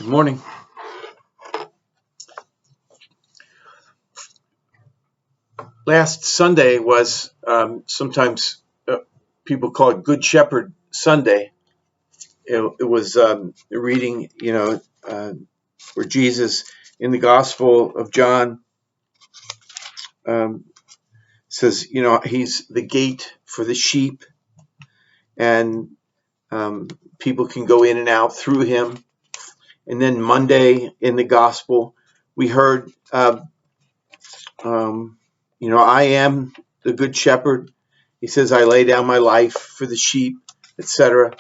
Good morning. Last Sunday was sometimes people call it Good Shepherd Sunday. It was reading, where Jesus in the Gospel of John um, says, he's the gate for the sheep, and people can go in and out through him. And then Monday in the Gospel, we heard, I am the Good Shepherd. He says, I lay down my life for the sheep, etc.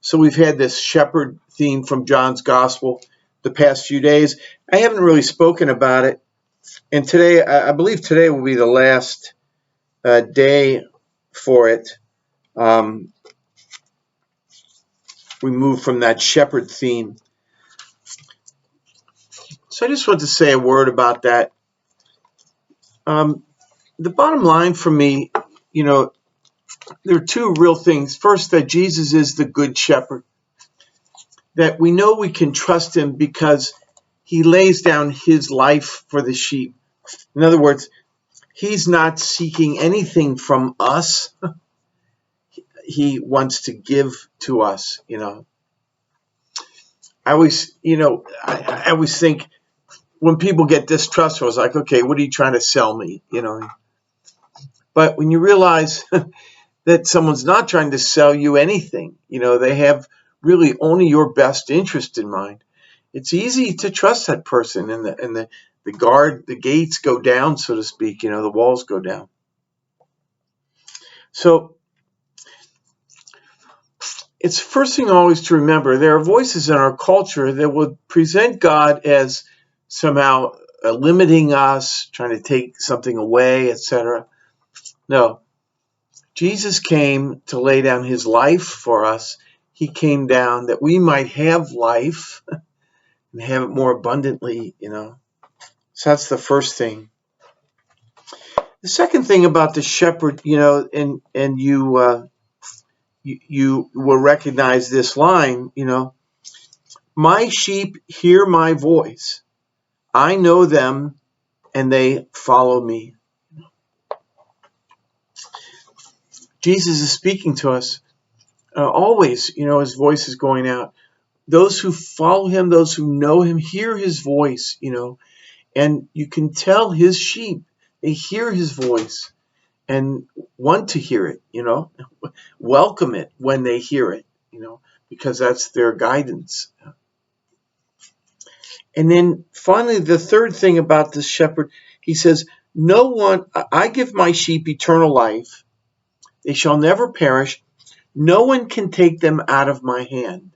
So we've had this shepherd theme from John's Gospel the past few days. I haven't really spoken about it. And today, I believe today will be the last day for it. We move from that shepherd theme. So I just want to say a word about that. The bottom line for me, there are two real things. First, that Jesus is the good shepherd, that we know we can trust him because he lays down his life for the sheep. In other words, he's not seeking anything from us. He wants to give to us, I always think when people get distrustful, it's like, okay, what are you trying to sell me, But when you realize that someone's not trying to sell you anything, they have really only your best interest in mind, it's easy to trust that person, and the gates go down, so to speak, the walls go down. So it's the first thing always to remember, there are voices in our culture that would present God as somehow limiting us, trying to take something away, etc. No, Jesus came to lay down his life for us. He came down that we might have life and have it more abundantly, So that's the first thing. The second thing about the shepherd, and you will recognize this line, my sheep hear my voice. I know them and they follow me. Jesus is speaking to us always, his voice is going out. Those who follow him, those who know him, hear his voice, and you can tell his sheep, they hear his voice and want to hear it, welcome it when they hear it, because that's their guidance. And then finally, the third thing about this shepherd, he says, I give my sheep eternal life. They shall never perish. No one can take them out of my hand.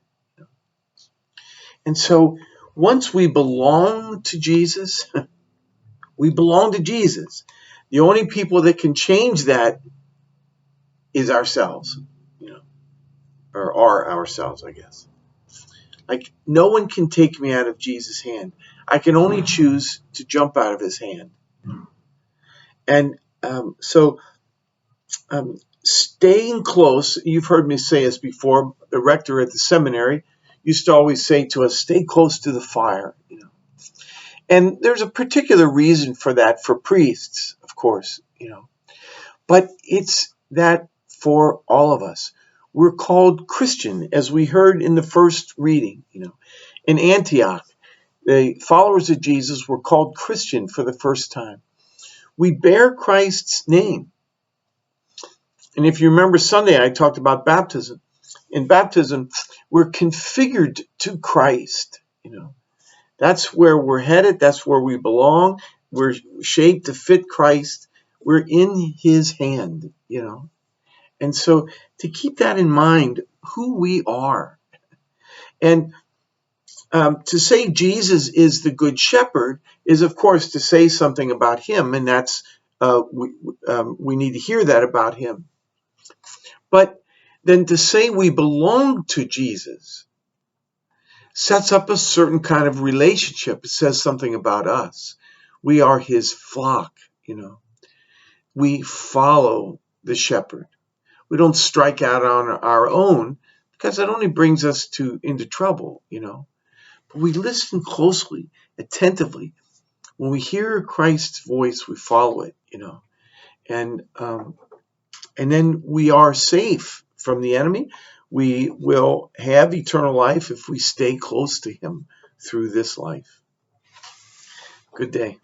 And so once we belong to Jesus, we belong to Jesus. The only people that can change that is ourselves, or are ourselves, I guess. Like, no one can take me out of Jesus' hand. I can only choose to jump out of his hand. And so staying close, you've heard me say this before, the rector at the seminary used to always say to us, stay close to the fire, And there's a particular reason for that for priests, of course, But it's that for all of us. We're called Christian, as we heard in the first reading, In Antioch, the followers of Jesus were called Christian for the first time. We bear Christ's name. And if you remember Sunday, I talked about baptism. In baptism, we're configured to Christ, That's where we're headed. That's where we belong. We're shaped to fit Christ. We're in his hand, And so to keep that in mind, who we are. And to say Jesus is the good shepherd is, of course, to say something about him. And that's, we need to hear that about him. But then to say we belong to Jesus sets up a certain kind of relationship. It says something about us. We are his flock, We follow the shepherd. We don't strike out on our own, because that only brings us into trouble, But we listen closely, attentively. When we hear Christ's voice, we follow it, and then we are safe from the enemy. We will have eternal life if we stay close to him through this life. Good day.